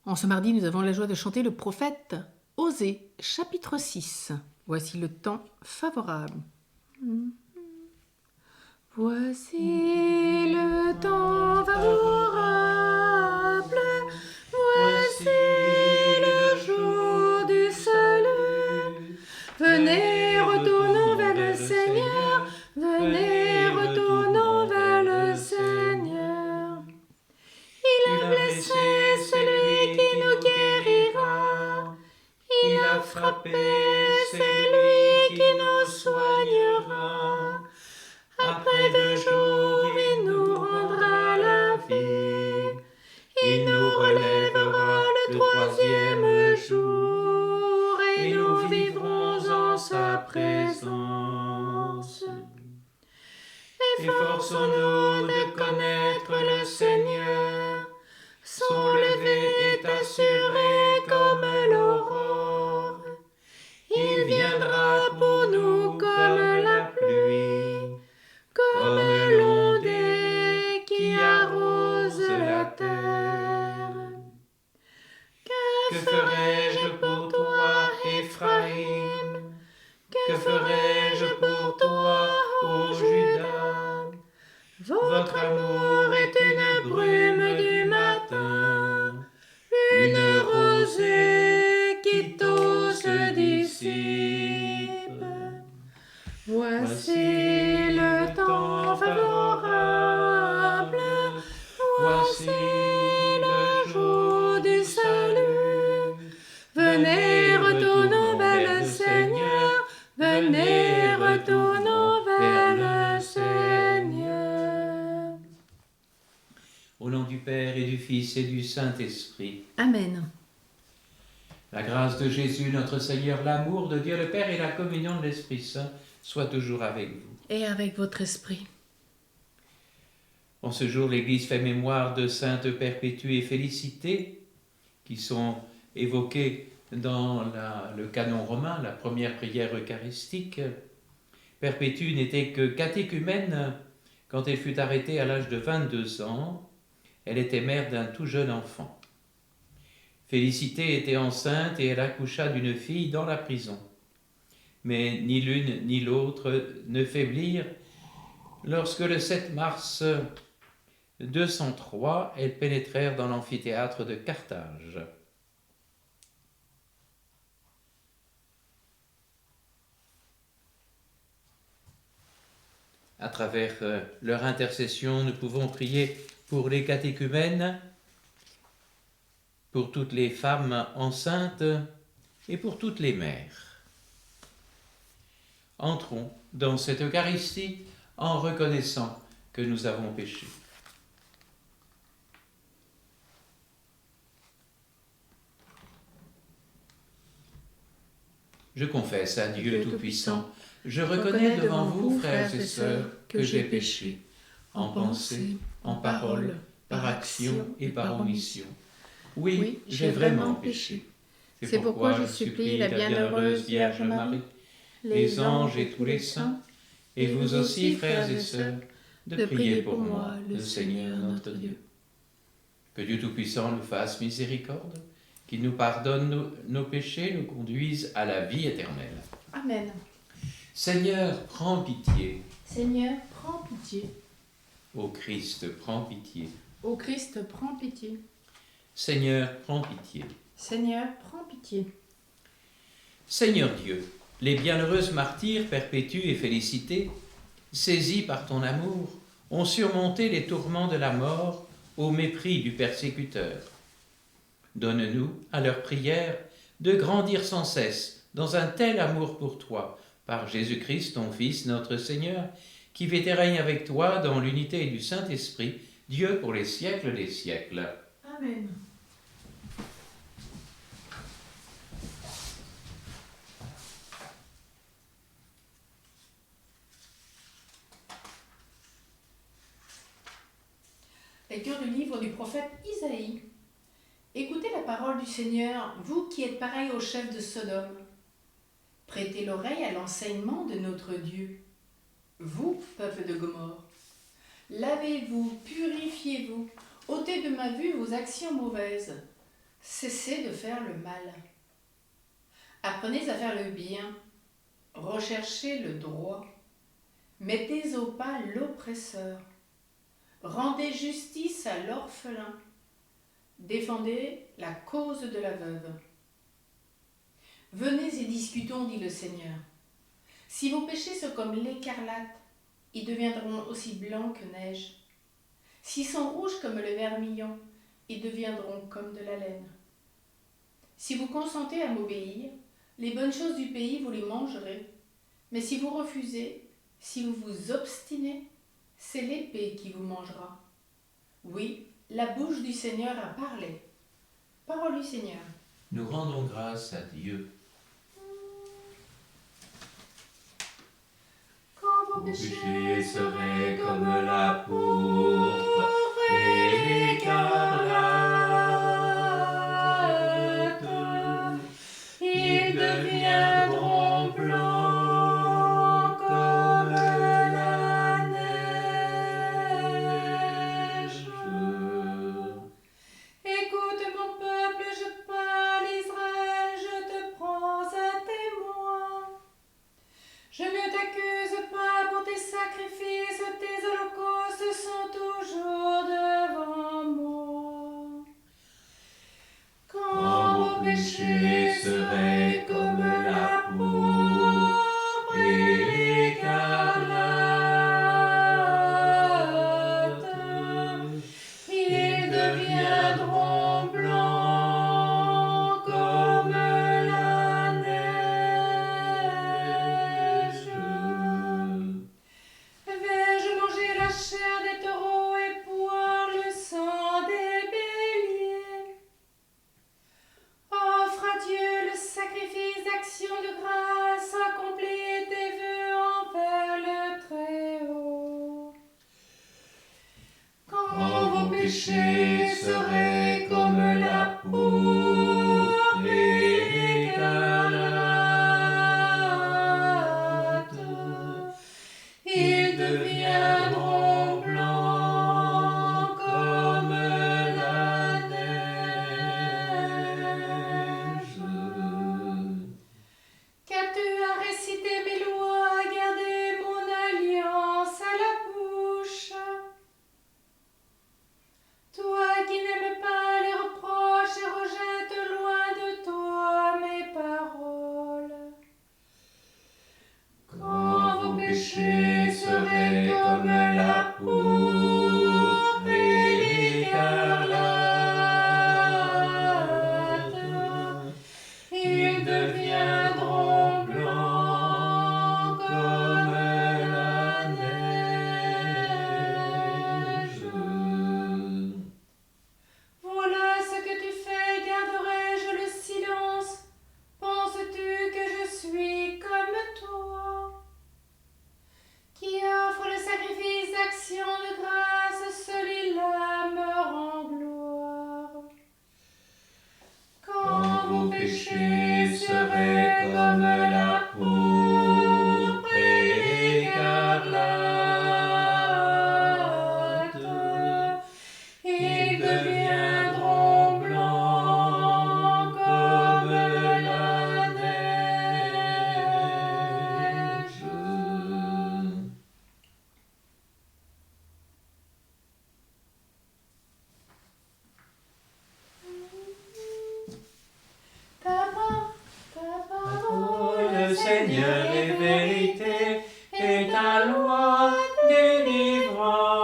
En ce mardi, nous avons la joie de chanter le prophète Osée, chapitre 6. Voici le temps favorable. Voici le temps favorable, voici le jour du salut. Venez, retournons vers le Seigneur, venez, retournons vers le Seigneur. Il a blessé celui qui nous guérira, il a frappé celui qui nous soignera. Après 2 jours, il nous rendra la vie, il nous relèvera le 3e jour, et nous vivrons en sa présence. Efforçons-nous de connaître le Seigneur, son lever est assuré comme l'aurore. Il viendra pour nous comme la pluie, comme l'ondée qui arrose la terre. Que ferai-je pour toi, Éphraïm? Que ferai-je pour toi, ô Juda? Votre amour est une brume du matin, une rosée qui tôt se dissipe. Voici le temps favorable, voici le jour du salut. Venez, retournons vers le Seigneur, venez, retournons vers le Seigneur. Au nom du Père et du Fils et du Saint-Esprit. Amen. La grâce de Jésus, notre Seigneur, l'amour de Dieu le Père et la communion de l'Esprit Saint soient toujours avec vous. Et avec votre esprit. En ce jour, l'Église fait mémoire de Sainte Perpétue et Félicité, qui sont évoquées dans le canon romain, la première prière eucharistique. Perpétue n'était que catéchumène quand elle fut arrêtée à l'âge de 22 ans. Elle était mère d'un tout jeune enfant. Félicité était enceinte et elle accoucha d'une fille dans la prison. Mais ni l'une ni l'autre ne faiblirent lorsque le 7 mars 203, elles pénétrèrent dans l'amphithéâtre de Carthage. À travers leur intercession, nous pouvons prier pour les catéchumènes, pour toutes les femmes enceintes et pour toutes les mères. Entrons dans cette Eucharistie en reconnaissant que nous avons péché. Je confesse à Dieu Tout-Puissant, je reconnais devant vous, frères et sœurs, que j'ai péché, en pensée, en parole, par action et par omission. Oui, j'ai vraiment péché. C'est pourquoi je supplie la bienheureuse Vierge Marie, les anges et tous les saints, et vous aussi, frères et sœurs, de prier pour moi, le Seigneur notre Dieu. Que Dieu Tout-Puissant nous fasse miséricorde, qu'il nous pardonne nos péchés, nous conduise à la vie éternelle. Amen. Seigneur, prends pitié. Seigneur, prends pitié. Ô Christ, prends pitié. Ô Christ, prends pitié. Seigneur, prends pitié. Seigneur, prends pitié. Seigneur Dieu, les bienheureuses martyrs Perpétue et Félicité, saisis par ton amour, ont surmonté les tourments de la mort au mépris du persécuteur. Donne-nous, à leur prière, de grandir sans cesse dans un tel amour pour toi, par Jésus-Christ, ton Fils, notre Seigneur, qui vit et règne avec toi dans l'unité du Saint-Esprit, Dieu pour les siècles des siècles. Amen. Lecture du livre du prophète Isaïe. Écoutez la parole du Seigneur, vous qui êtes pareils au chef de Sodome. Prêtez l'oreille à l'enseignement de notre Dieu. Vous, peuple de Gomorrhe, lavez-vous, purifiez-vous, ôtez de ma vue vos actions mauvaises. Cessez de faire le mal. Apprenez à faire le bien. Recherchez le droit. Mettez au pas l'oppresseur. Rendez justice à l'orphelin. Défendez la cause de la veuve. Venez et discutons, dit le Seigneur. Si vos péchés sont comme l'écarlate, ils deviendront aussi blancs que neige. S'ils sont rouges comme le vermillon, ils deviendront comme de la laine. Si vous consentez à m'obéir, les bonnes choses du pays, vous les mangerez. Mais si vous refusez, si vous vous obstinez, c'est l'épée qui vous mangera. Oui, la bouche du Seigneur a parlé. Parole du Seigneur. Nous rendons grâce à Dieu. Quand Vos péchés seraient comme la pourpre et l'écarlate, ils deviendront blancs comme la neige. Écoute mon peuple, je parle Israël, je te prends à témoin. Je ne t'accuse pas pour tes sacrifices, tes holocaustes sont toujours devant moi. Quand vos péchés seraient comme la pourpre et écarlate, ils deviendront blancs comme la neige. Vais-je manger la chair des taureaux et boire le sang des béliers? Offre à Dieu le sacrifice d'action de grâce, accomplis tes vœux envers le Très-Haut. Quand vos péchés seraient comme la pourpre et écarlate, ils deviendront blancs comme la neige. Car tu as récité mes lois, gardé mon alliance à la bouche. Toi qui n'aimes pas les reproches et rejettes loin de toi mes paroles. Quand vos péchés seraient comme la pourpre et écarlate, ils deviendront blancs comme la neige. Voilà ce que tu fais, garderai-je le silence? Penses-tu que je suis comme toi, qui offre le sacrifice d'action de grâce, celui-là me rend gloire. Quand vos péchés seraient comme la pourpre et écarlate, ils deviendront blancs comme la neige. Ta parole, Le Seigneur est vérité et ta loi délivrance.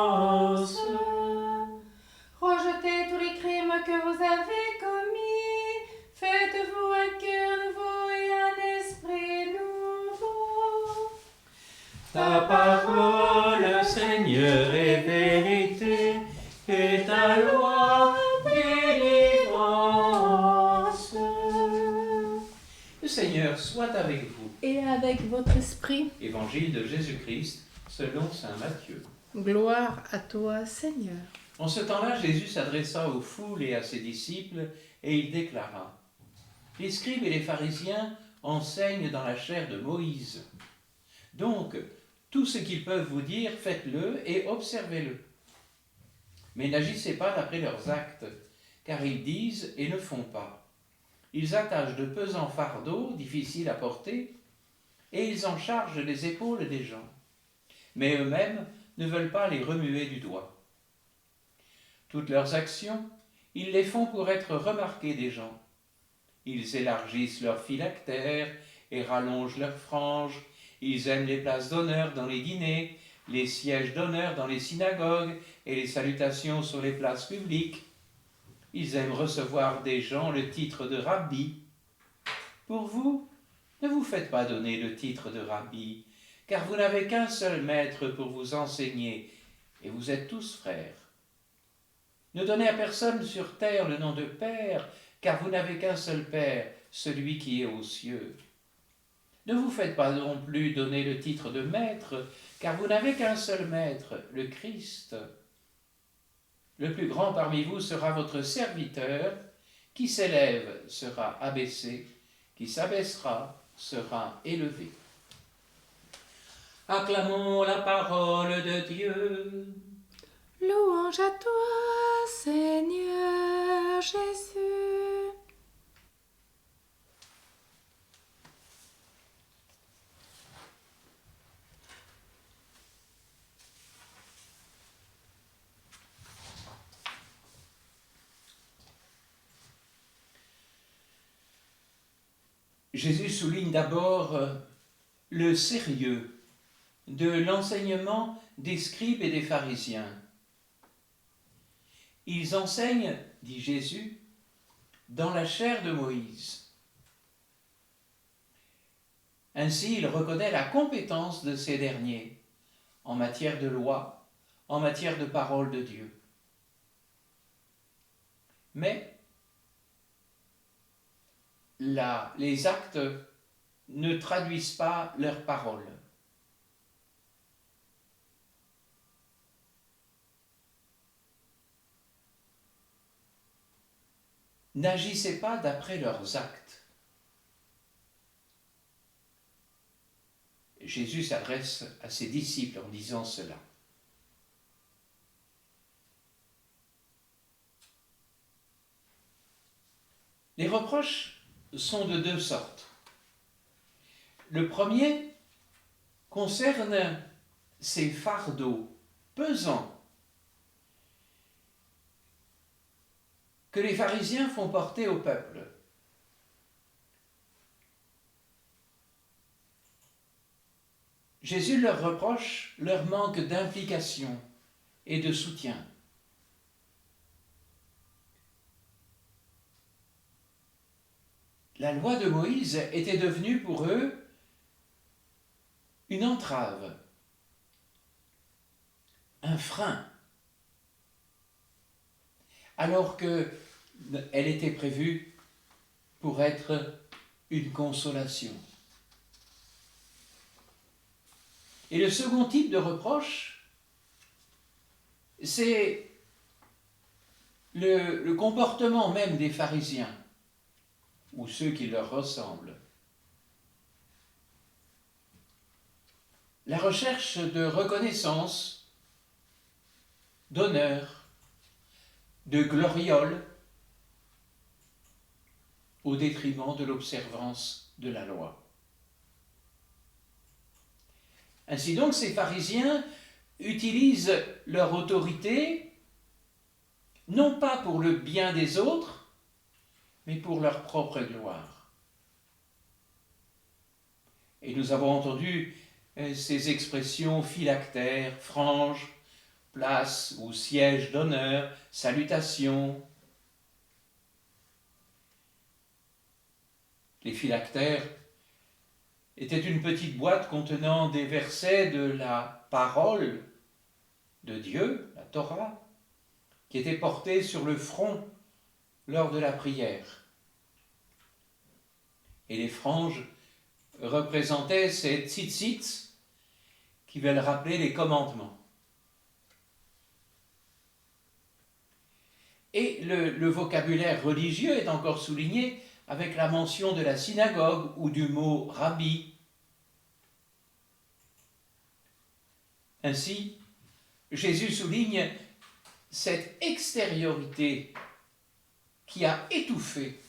Rejetez tous les crimes que vous avez commis. Faites-vous un cœur nouveau et un esprit nouveau. Ta parole, Seigneur, est vérité et ta loi délivrance. Le Seigneur soit avec vous. Et avec votre esprit. Évangile de Jésus-Christ selon saint Matthieu. Gloire à toi, Seigneur. En ce temps-là, Jésus s'adressa aux foules et à ses disciples, et il déclara : Les scribes et les pharisiens enseignent dans la chair de Moïse. Donc, tout ce qu'ils peuvent vous dire, faites-le et observez-le. Mais n'agissez pas d'après leurs actes, car ils disent et ne font pas. Ils attachent de pesants fardeaux, difficiles à porter, et ils en chargent les épaules des gens. Mais eux-mêmes ne veulent pas les remuer du doigt. Toutes leurs actions, ils les font pour être remarqués des gens. Ils élargissent leurs phylactères et rallongent leurs franges. Ils aiment les places d'honneur dans les dîners, les sièges d'honneur dans les synagogues et les salutations sur les places publiques. Ils aiment recevoir des gens le titre de rabbi. Pour vous, ne vous faites pas donner le titre de rabbi, car vous n'avez qu'un seul maître pour vous enseigner, et vous êtes tous frères. Ne donnez à personne sur terre le nom de Père, car vous n'avez qu'un seul Père, celui qui est aux cieux. Ne vous faites pas non plus donner le titre de Maître, car vous n'avez qu'un seul Maître, le Christ. Le plus grand parmi vous sera votre serviteur, qui s'élève sera abaissé, qui s'abaissera sera élevé. Acclamons la parole de Dieu. Louange à toi, Seigneur Jésus. Jésus souligne d'abord le sérieux de l'enseignement des scribes et des pharisiens. Ils enseignent, dit Jésus, dans la chair de Moïse. Ainsi, il reconnaît la compétence de ces derniers en matière de loi, en matière de parole de Dieu. Mais les actes ne traduisent pas leurs paroles. N'agissez pas d'après leurs actes. Jésus s'adresse à ses disciples en disant cela. Les reproches sont de deux sortes. Le premier concerne ces fardeaux pesants que les pharisiens font porter au peuple. Jésus leur reproche leur manque d'implication et de soutien. La loi de Moïse était devenue pour eux une entrave, un frein, alors qu'elle était prévue pour être une consolation. Et le second type de reproche, c'est le comportement même des pharisiens, ou ceux qui leur ressemblent. La recherche de reconnaissance, d'honneur, de gloriole, au détriment de l'observance de la loi. Ainsi donc, ces pharisiens utilisent leur autorité, non pas pour le bien des autres, mais pour leur propre gloire. Et nous avons entendu ces expressions phylactères, franges, place ou siège d'honneur, salutation. Les phylactères étaient une petite boîte contenant des versets de la parole de Dieu, la Torah, qui étaient portés sur le front lors de la prière. Et les franges représentaient ces tzitzit qui veulent rappeler les commandements. Et le vocabulaire religieux est encore souligné avec la mention de la synagogue ou du mot rabbi. Ainsi, Jésus souligne cette extériorité qui a étouffé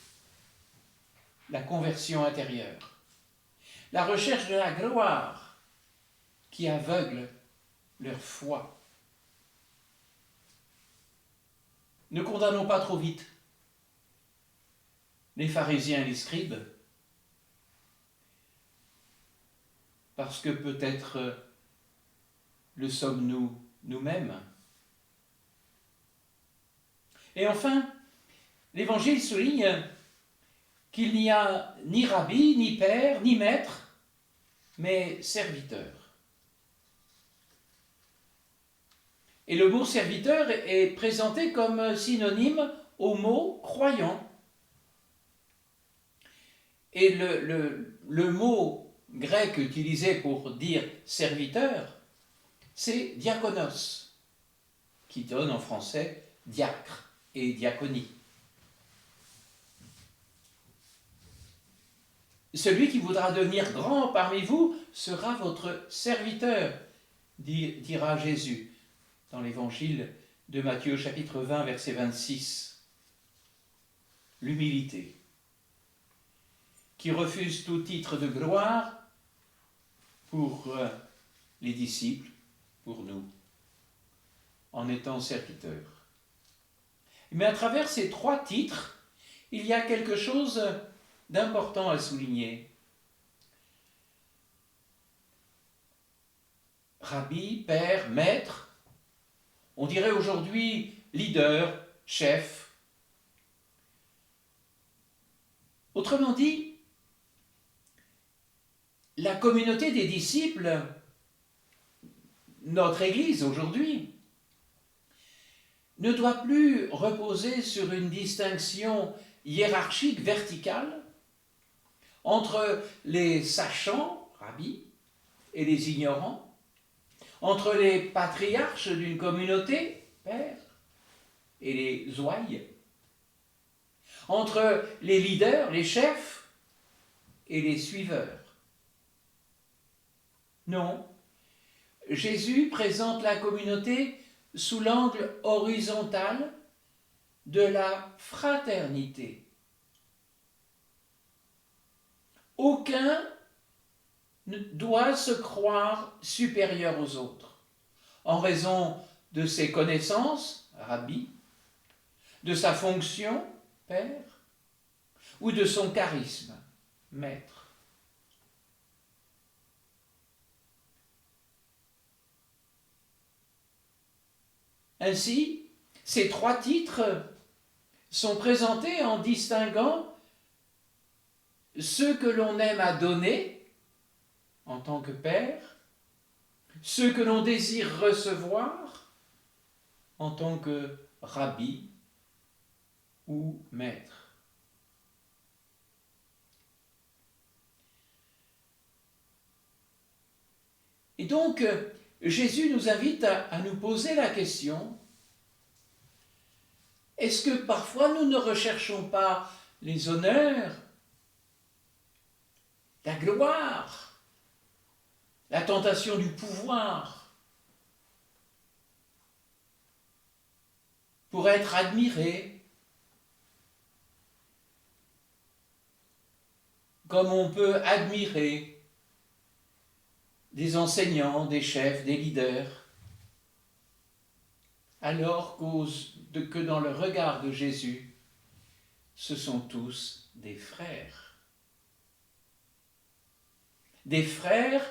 la conversion intérieure, la recherche de la gloire qui aveugle leur foi. Ne condamnons pas trop vite les pharisiens et les scribes, parce que peut-être le sommes-nous nous-mêmes. Et enfin, l'Évangile souligne qu'il n'y a ni rabbi, ni père, ni maître, mais serviteur. Et le mot serviteur est présenté comme synonyme au mot croyant. Et le mot grec utilisé pour dire serviteur, c'est diakonos, qui donne en français diacre et diaconie. Celui qui voudra devenir grand parmi vous sera votre serviteur, dira Jésus dans l'évangile de Matthieu chapitre 20 verset 26. L'humilité, qui refuse tout titre de gloire pour les disciples, pour nous, en étant serviteurs. Mais à travers ces 3 titres, il y a quelque chose d'important à souligner. Rabbi, père, maître, on dirait aujourd'hui leader, chef. Autrement dit, la communauté des disciples, notre Église aujourd'hui, ne doit plus reposer sur une distinction hiérarchique verticale entre les sachants, rabbis, et les ignorants, entre les patriarches d'une communauté, pères, et les ouailles, entre les leaders, les chefs, et les suiveurs. Non, Jésus présente la communauté sous l'angle horizontal de la fraternité. Aucun ne doit se croire supérieur aux autres, en raison de ses connaissances, rabbi, de sa fonction, père, ou de son charisme, maître. Ainsi, ces 3 titres sont présentés en distinguant ceux que l'on aime à donner en tant que père, ceux que l'on désire recevoir en tant que rabbi ou maître. Et donc, Jésus nous invite à nous poser la question, est-ce que parfois nous ne recherchons pas les honneurs, la gloire, la tentation du pouvoir, pour être admirés, comme on peut admirer des enseignants, des chefs, des leaders, alors que dans le regard de Jésus, ce sont tous des frères. Des frères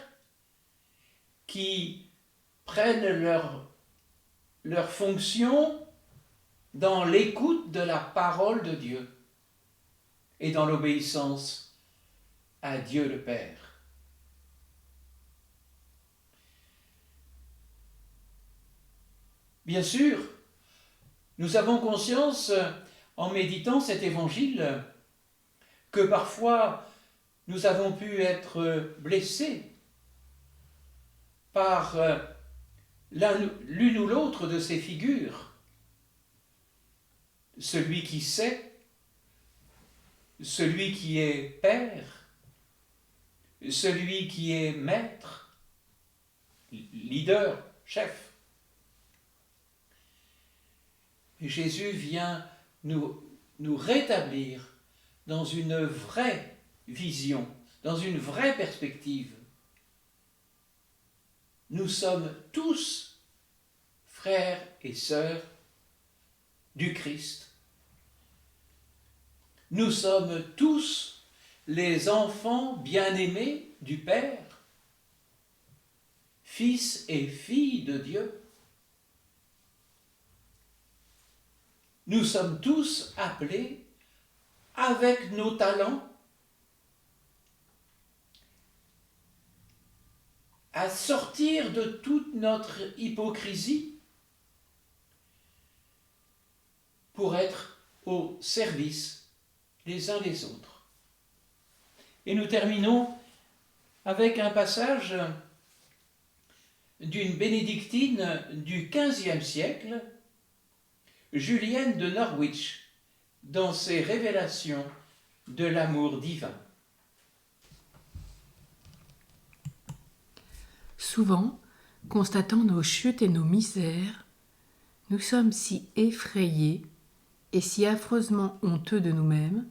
qui prennent leur fonction dans l'écoute de la parole de Dieu et dans l'obéissance à Dieu le Père. Bien sûr, nous avons conscience, en méditant cet évangile, que parfois nous avons pu être blessés par l'une ou l'autre de ces figures. Celui qui sait, celui qui est père, celui qui est maître, leader, chef. Et Jésus vient nous nous rétablir dans une vraie vision, dans une vraie perspective. Nous sommes tous frères et sœurs du Christ. Nous sommes tous les enfants bien-aimés du Père, fils et filles de Dieu. Nous sommes tous appelés, avec nos talents, à sortir de toute notre hypocrisie pour être au service les uns des autres. Et nous terminons avec un passage d'une bénédictine du XVe siècle, Julienne de Norwich, dans ses révélations de l'amour divin. Souvent, constatant nos chutes et nos misères, nous sommes si effrayés et si affreusement honteux de nous-mêmes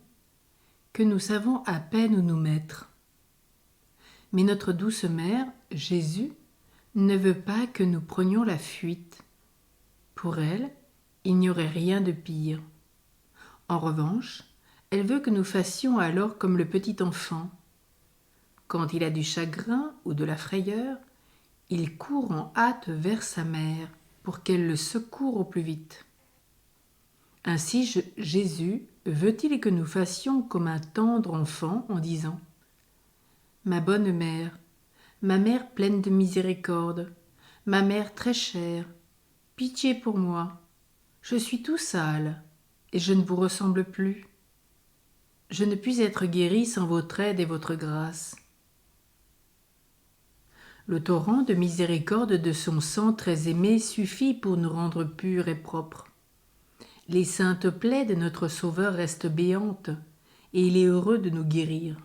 que nous savons à peine où nous mettre. Mais notre douce mère, Jésus, ne veut pas que nous prenions la fuite. Pour elle, il n'y aurait rien de pire. En revanche, elle veut que nous fassions alors comme le petit enfant. Quand il a du chagrin ou de la frayeur, il court en hâte vers sa mère pour qu'elle le secoure au plus vite. Ainsi, Jésus veut-il que nous fassions comme un tendre enfant en disant « Ma bonne mère, ma mère pleine de miséricorde, ma mère très chère, pitié pour moi, je suis tout sale et je ne vous ressemble plus. Je ne puis être guéri sans votre aide et votre grâce. » Le torrent de miséricorde de son sang très aimé suffit pour nous rendre purs et propres. Les saintes plaies de notre Sauveur restent béantes, et il est heureux de nous guérir.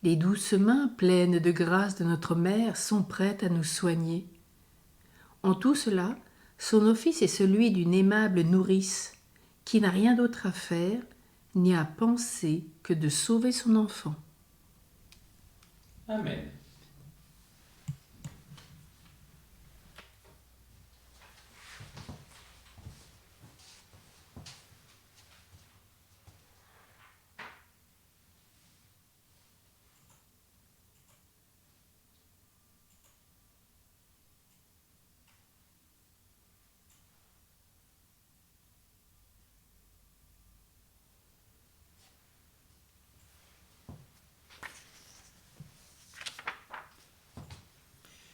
Les douces mains pleines de grâce de notre Mère sont prêtes à nous soigner. En tout cela, son office est celui d'une aimable nourrice, qui n'a rien d'autre à faire, ni à penser que de sauver son enfant. Amen.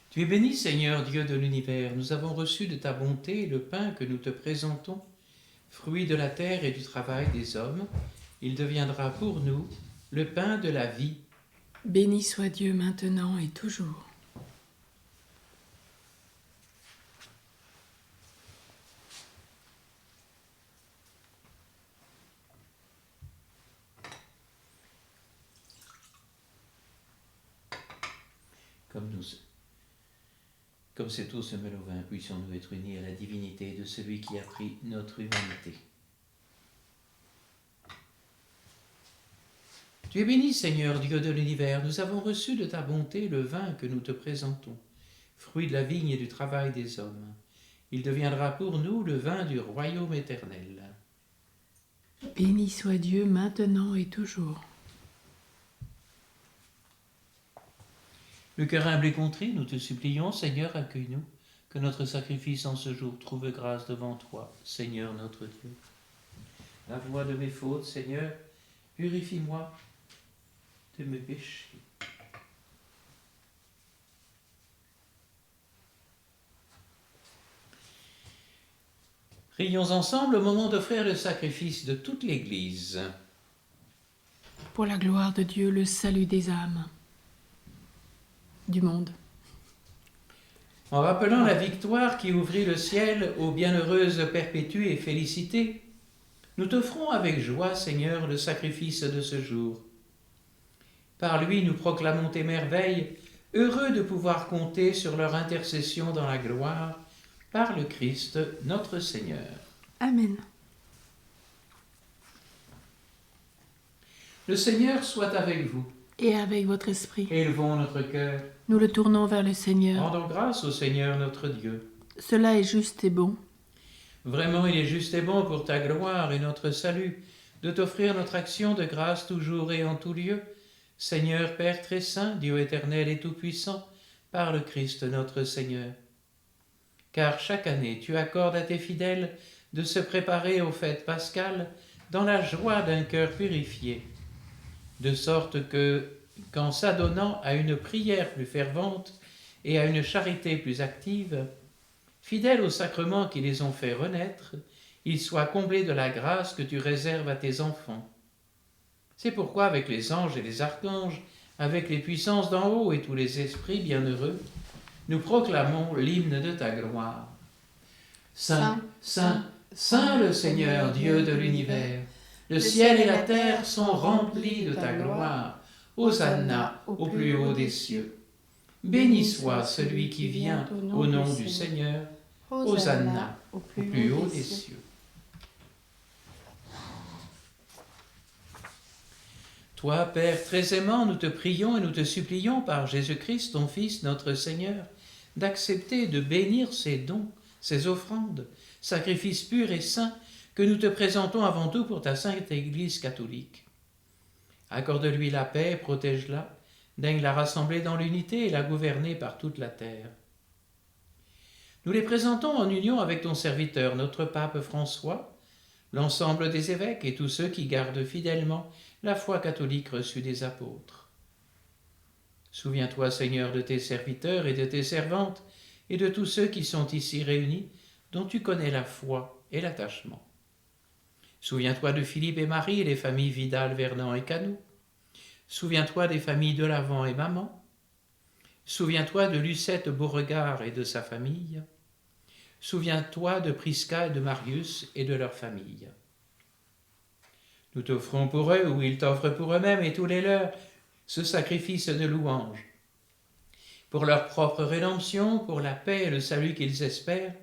Tu es béni, Seigneur, Dieu de l'univers. Nous avons reçu de ta bonté le pain que nous te présentons, fruit de la terre et du travail des hommes. Il deviendra pour nous le pain de la vie. Béni soit Dieu maintenant et toujours. Comme cette eau se mêle au vin, puissions-nous être unis à la divinité de celui qui a pris notre humanité. Tu es béni, Seigneur, Dieu de l'univers. Nous avons reçu de ta bonté le vin que nous te présentons, fruit de la vigne et du travail des hommes. Il deviendra pour nous le vin du royaume éternel. Béni soit Dieu maintenant et toujours. Le cœur humble et contrit, nous te supplions, Seigneur, accueille-nous, que notre sacrifice en ce jour trouve grâce devant toi, Seigneur notre Dieu. Lave-moi de mes fautes, Seigneur, purifie-moi de mes péchés. Prions ensemble au moment d'offrir le sacrifice de toute l'Église. Pour la gloire de Dieu, le salut des âmes du monde. En rappelant la victoire qui ouvrit le ciel aux bienheureuses perpétues et félicitées, nous t'offrons avec joie, Seigneur, le sacrifice de ce jour. Par lui, nous proclamons tes merveilles, heureux de pouvoir compter sur leur intercession dans la gloire, par le Christ notre Seigneur. Amen. Le Seigneur soit avec vous. Et avec votre esprit. Élevons notre cœur. Nous le tournons vers le Seigneur. Rendons grâce au Seigneur notre Dieu. Cela est juste et bon. Vraiment, il est juste et bon pour ta gloire et notre salut de t'offrir notre action de grâce toujours et en tout lieu. Seigneur Père très saint, Dieu éternel et tout-puissant, par le Christ notre Seigneur. Car chaque année tu accordes à tes fidèles de se préparer aux fêtes pascales dans la joie d'un cœur purifié, de sorte que, qu'en s'adonnant à une prière plus fervente et à une charité plus active, fidèles aux sacrements qui les ont fait renaître, ils soient comblés de la grâce que tu réserves à tes enfants. C'est pourquoi avec les anges et les archanges, avec les puissances d'en haut et tous les esprits bienheureux, nous proclamons l'hymne de ta gloire. Saint, Saint, Saint le Seigneur, Dieu de l'univers, le ciel et la terre sont remplis de ta gloire. Hosanna au plus haut des cieux. Béni soit celui qui vient au nom du Seigneur. Hosanna au plus haut des cieux. Toi, Père très aimant, nous te prions et nous te supplions par Jésus-Christ, ton Fils, notre Seigneur, d'accepter et de bénir ces dons, ces offrandes, sacrifices purs et saints que nous te présentons avant tout pour ta sainte Église catholique. Accorde-lui la paix, protège-la, daigne la rassembler dans l'unité et la gouverner par toute la terre. Nous les présentons en union avec ton serviteur, notre pape François, l'ensemble des évêques et tous ceux qui gardent fidèlement la foi catholique reçue des apôtres. Souviens-toi, Seigneur, de tes serviteurs et de tes servantes et de tous ceux qui sont ici réunis, dont tu connais la foi et l'attachement. Souviens-toi de Philippe et Marie et les familles Vidal, Vernon et Canou. Souviens-toi des familles de Lavant et Maman. Souviens-toi de Lucette Beauregard et de sa famille. Souviens-toi de Prisca et de Marius et de leur famille. Nous t'offrons pour eux, ou ils t'offrent pour eux-mêmes et tous les leurs, ce sacrifice de louange. Pour leur propre rédemption, pour la paix et le salut qu'ils espèrent,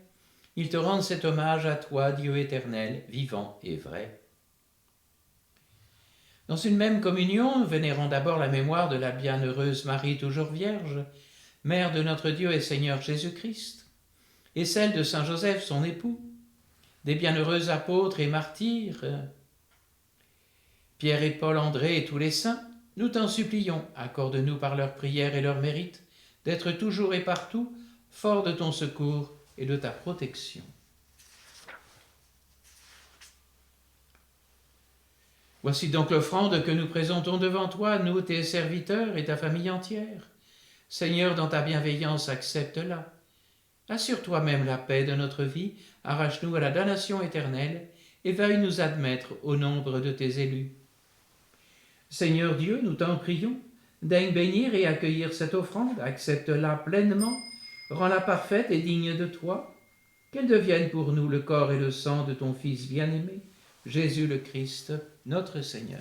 ils te rendent cet hommage à toi, Dieu éternel, vivant et vrai. Dans une même communion, vénérons d'abord la mémoire de la bienheureuse Marie toujours vierge, mère de notre Dieu et Seigneur Jésus-Christ, et celle de Saint Joseph, son époux, des bienheureux apôtres et martyrs, Pierre et Paul, André et tous les saints, nous t'en supplions, accorde-nous par leurs prières et leurs mérites, d'être toujours et partout forts de ton secours et de ta protection. Voici donc l'offrande que nous présentons devant toi, nous, tes serviteurs et ta famille entière. Seigneur, dans ta bienveillance, accepte-la. Assure toi-même la paix de notre vie, arrache-nous à la damnation éternelle et veuille nous admettre au nombre de tes élus. Seigneur Dieu, nous t'en prions, daigne bénir et accueillir cette offrande, accepte-la pleinement, rends-la parfaite et digne de toi, qu'elle devienne pour nous le corps et le sang de ton Fils bien-aimé, Jésus le Christ, notre Seigneur.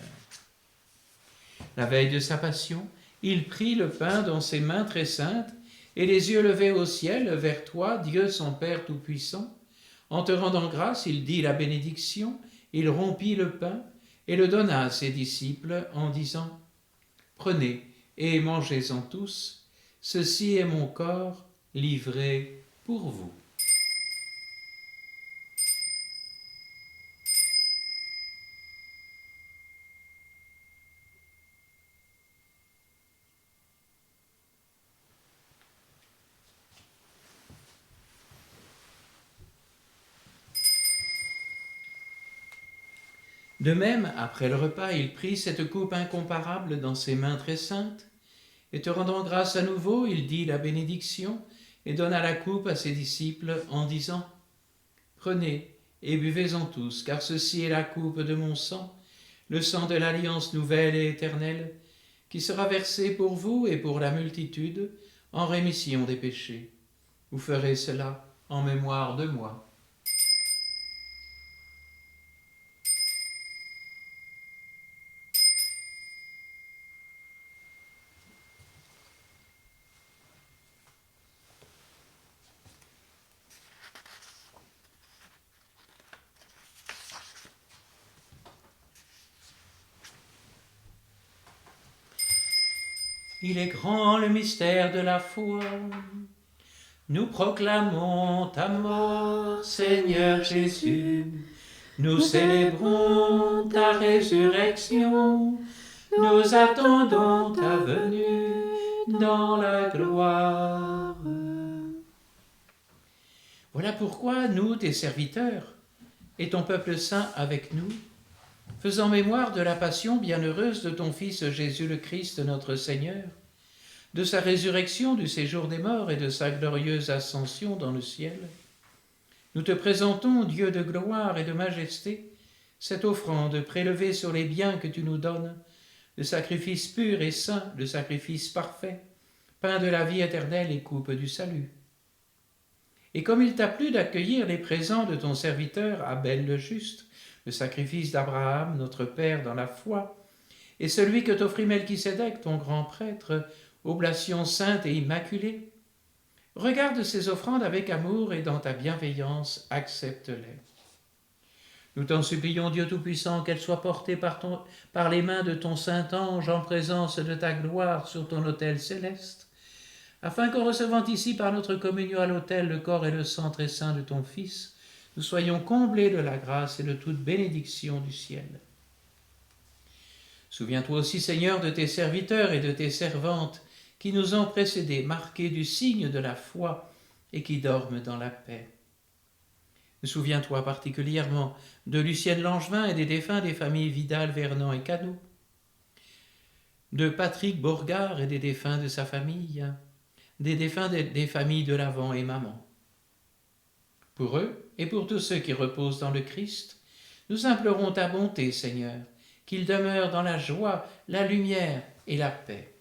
La veille de sa passion, il prit le pain dans ses mains très saintes, et les yeux levés au ciel vers toi, Dieu son Père Tout-Puissant. En te rendant grâce, il dit la bénédiction, il rompit le pain et le donna à ses disciples en disant « Prenez et mangez-en tous, ceci est mon corps livré pour vous. » De même, après le repas, il prit cette coupe incomparable dans ses mains très saintes, et te rendant grâce à nouveau, il dit la bénédiction, et donna la coupe à ses disciples en disant « Prenez et buvez-en tous, car ceci est la coupe de mon sang, le sang de l'alliance nouvelle et éternelle, qui sera versé pour vous et pour la multitude en rémission des péchés. Vous ferez cela en mémoire de moi. » Il est grand le mystère de la foi. Nous proclamons ta mort, Seigneur Jésus. Nous célébrons ta résurrection. Nous attendons ta venue dans la gloire. Voilà pourquoi nous, tes serviteurs, et ton peuple saint avec nous, faisant mémoire de la passion bienheureuse de ton Fils Jésus le Christ, notre Seigneur, de sa résurrection du séjour des morts et de sa glorieuse ascension dans le ciel, nous te présentons, Dieu de gloire et de majesté, cette offrande prélevée sur les biens que tu nous donnes, le sacrifice pur et saint, le sacrifice parfait, pain de la vie éternelle et coupe du salut. Et comme il t'a plu d'accueillir les présents de ton serviteur Abel le juste, le sacrifice d'Abraham, notre Père dans la foi, et celui que t'offrit Melchisédek, ton grand prêtre, oblation sainte et immaculée, regarde ces offrandes avec amour et dans ta bienveillance, accepte-les. Nous t'en supplions, Dieu Tout-Puissant, qu'elles soient portées par les mains de ton Saint-Ange en présence de ta gloire sur ton autel céleste, afin qu'en recevant ici par notre communion à l'autel le corps et le sang très saint de ton Fils, nous soyons comblés de la grâce et de toute bénédiction du ciel. Souviens-toi aussi, Seigneur, de tes serviteurs et de tes servantes qui nous ont précédés, marqués du signe de la foi et qui dorment dans la paix. Souviens-toi particulièrement de Lucienne Langevin et des défunts des familles Vidal, Vernon et Cano, de Patrick Bourgard et des défunts de sa famille, des défunts des familles de l'Avent et Maman. Pour eux et pour tous ceux qui reposent dans le Christ, nous implorons ta bonté, Seigneur, qu'ils demeurent dans la joie, la lumière et la paix.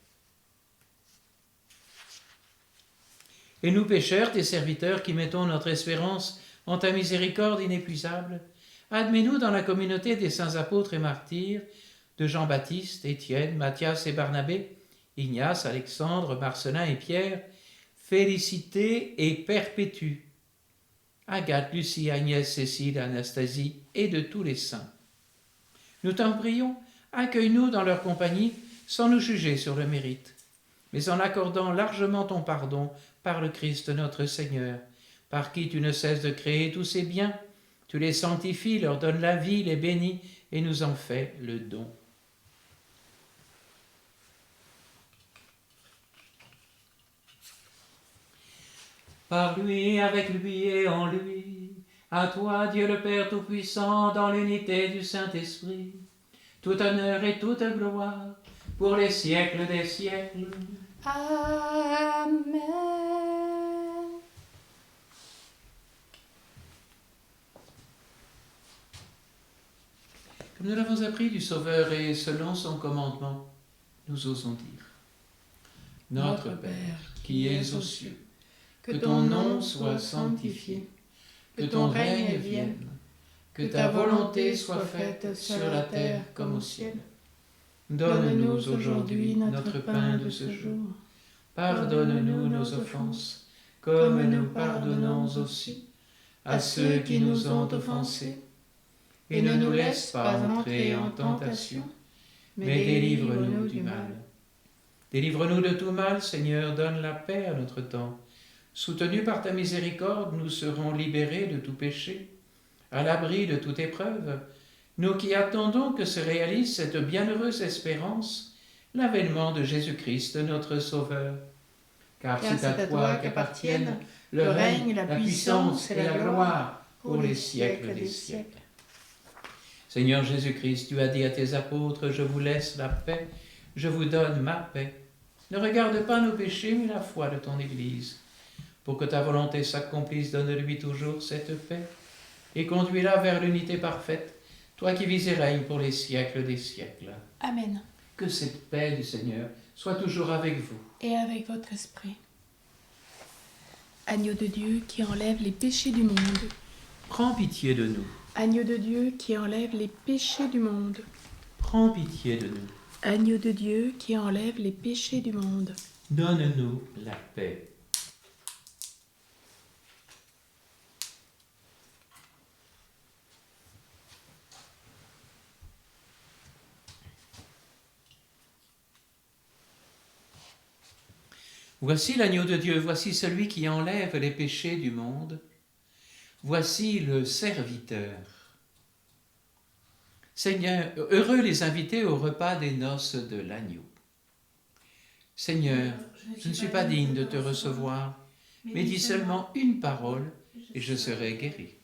Et nous pécheurs, tes serviteurs qui mettons notre espérance en ta miséricorde inépuisable, admets-nous dans la communauté des saints apôtres et martyrs, de Jean-Baptiste, Étienne, Matthias et Barnabé, Ignace, Alexandre, Marcelin et Pierre, Félicité et Perpétue, Agathe, Lucie, Agnès, Cécile, Anastasie et de tous les saints. Nous t'en prions, accueille-nous dans leur compagnie sans nous juger sur le mérite, mais en accordant largement ton pardon par le Christ notre Seigneur, par qui tu ne cesses de créer tous ces biens, tu les sanctifies, leur donnes la vie, les bénis et nous en fais le don. Par lui, avec lui et en lui, à toi, Dieu le Père Tout-Puissant, dans l'unité du Saint-Esprit, tout honneur et toute gloire, pour les siècles des siècles. Amen. Comme nous l'avons appris du Sauveur et selon son commandement, nous osons dire: Notre Père, qui es aux cieux, que ton nom soit sanctifié, que ton règne vienne, que ta volonté soit faite sur la terre comme au ciel. Donne-nous aujourd'hui notre pain de ce jour. Pardonne-nous nos offenses, comme nous pardonnons aussi à ceux qui nous ont offensés. Et ne nous laisse pas entrer en tentation, mais délivre-nous du mal. Délivre-nous de tout mal, Seigneur, donne la paix à notre temps. Soutenus par ta miséricorde, nous serons libérés de tout péché, à l'abri de toute épreuve, nous qui attendons que se réalise cette bienheureuse espérance, l'avènement de Jésus-Christ, notre Sauveur. Car c'est à toi qu'appartiennent le règne, la puissance et la gloire pour les siècles des siècles. Seigneur Jésus-Christ, tu as dit à tes apôtres: je vous laisse la paix, je vous donne ma paix. Ne regarde pas nos péchés, mais la foi de ton Église. Pour que ta volonté s'accomplisse, donne-lui toujours cette paix et conduis-la vers l'unité parfaite, toi qui vis et règnes pour les siècles des siècles. Amen. Que cette paix du Seigneur soit toujours avec vous. Et avec votre esprit. Agneau de Dieu qui enlève les péchés du monde. Prends pitié de nous. Agneau de Dieu qui enlève les péchés du monde. Prends pitié de nous. Agneau de Dieu qui enlève les péchés du monde. Donne-nous la paix. Voici l'agneau de Dieu, voici celui qui enlève les péchés du monde. Voici le serviteur. Seigneur, heureux les invités au repas des noces de l'agneau. Seigneur, je ne suis pas digne de te recevoir, mais dis seulement une parole et je serai guéri.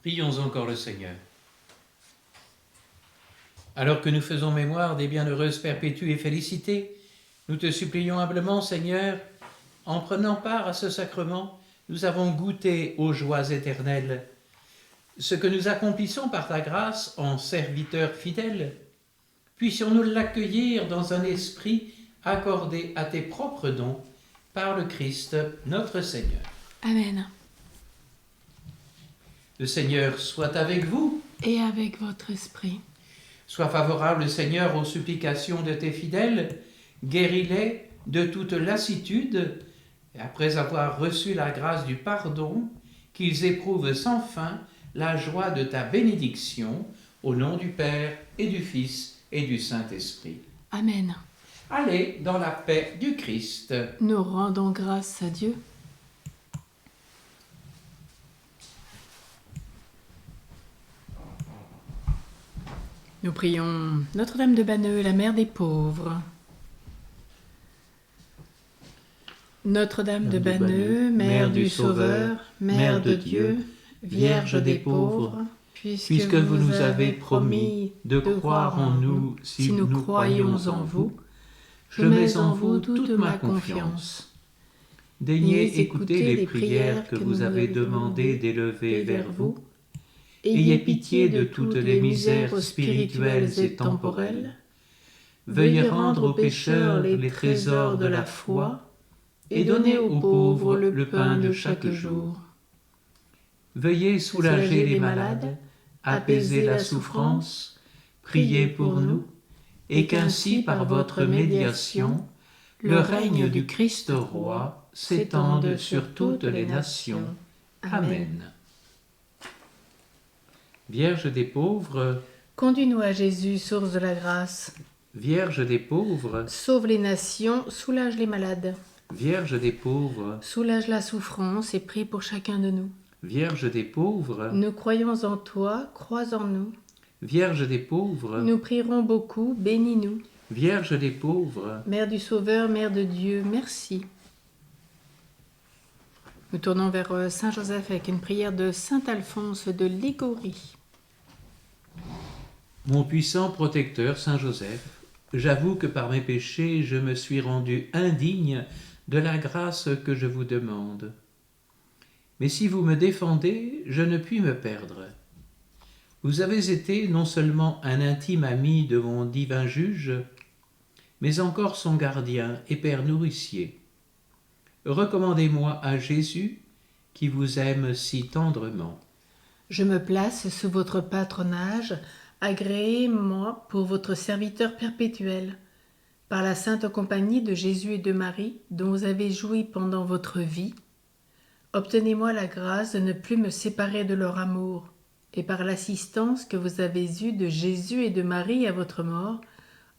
Prions encore le Seigneur. Alors que nous faisons mémoire des bienheureuses perpétues et félicités, nous te supplions humblement, Seigneur, en prenant part à ce sacrement, nous avons goûté aux joies éternelles. Ce que nous accomplissons par ta grâce en serviteurs fidèles, puissions-nous l'accueillir dans un esprit accordé à tes propres dons par le Christ, notre Seigneur. Amen. Le Seigneur soit avec vous. Et avec votre esprit. Sois favorable, Seigneur, aux supplications de tes fidèles, guéris-les de toute lassitude, et après avoir reçu la grâce du pardon, qu'ils éprouvent sans fin la joie de ta bénédiction, au nom du Père et du Fils et du Saint-Esprit. Amen. Allez dans la paix du Christ. Nous rendons grâce à Dieu. Nous prions Notre-Dame de Banneux, la mère des pauvres. Notre-Dame de Banneux, mère du Sauveur, mère de Dieu, Vierge des pauvres, puisque vous nous avez promis de croire en nous si nous croyons en vous, Je mets en vous toute ma confiance. Daignez écouter les prières que vous avez demandé d'élever vers vous. Ayez pitié de toutes les misères spirituelles et temporelles. Veuillez rendre aux pécheurs les trésors de la foi et donnez aux pauvres le pain de chaque jour. Veuillez soulager les malades, apaiser la souffrance, priez pour nous, et qu'ainsi, par votre médiation, le règne du Christ roi s'étende sur toutes les nations. Amen. Vierge des pauvres, Conduis-nous à Jésus, source de la grâce. Vierge des pauvres, Sauve les nations, soulage les malades. Vierge des pauvres, Soulage la souffrance et prie pour chacun de nous. Vierge des pauvres, Nous croyons en toi, crois en nous. Vierge des pauvres, Nous prierons beaucoup, bénis-nous. Vierge des pauvres, Mère du Sauveur, Mère de Dieu, merci. Nous tournons vers Saint Joseph avec une prière de Saint Alphonse de Liguori. Mon puissant protecteur Saint Joseph, j'avoue que par mes péchés je me suis rendu indigne de la grâce que je vous demande. Mais si vous me défendez, je ne puis me perdre. Vous avez été non seulement un intime ami de mon divin juge, mais encore son gardien et père nourricier. Recommandez-moi à Jésus qui vous aime si tendrement. Je me place sous votre patronage, agréez-moi pour votre serviteur perpétuel. Par la sainte compagnie de Jésus et de Marie, dont vous avez joui pendant votre vie, obtenez-moi la grâce de ne plus me séparer de leur amour, et par l'assistance que vous avez eue de Jésus et de Marie à votre mort,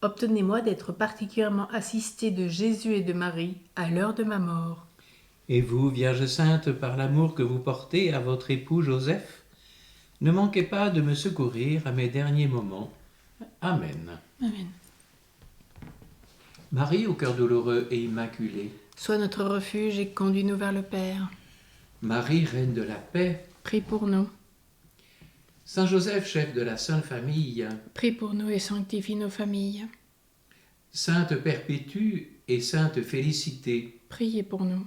obtenez-moi d'être particulièrement assisté de Jésus et de Marie à l'heure de ma mort. Et vous, Vierge Sainte, par l'amour que vous portez à votre époux Joseph, ne manquez pas de me secourir à mes derniers moments. Amen. Amen. Marie, au cœur douloureux et immaculé, Sois notre refuge et conduis-nous vers le Père. Marie, Reine de la paix, Prie pour nous. Saint Joseph, chef de la Sainte Famille, Prie pour nous et sanctifie nos familles. Sainte Perpétue et Sainte Félicité, Priez pour nous.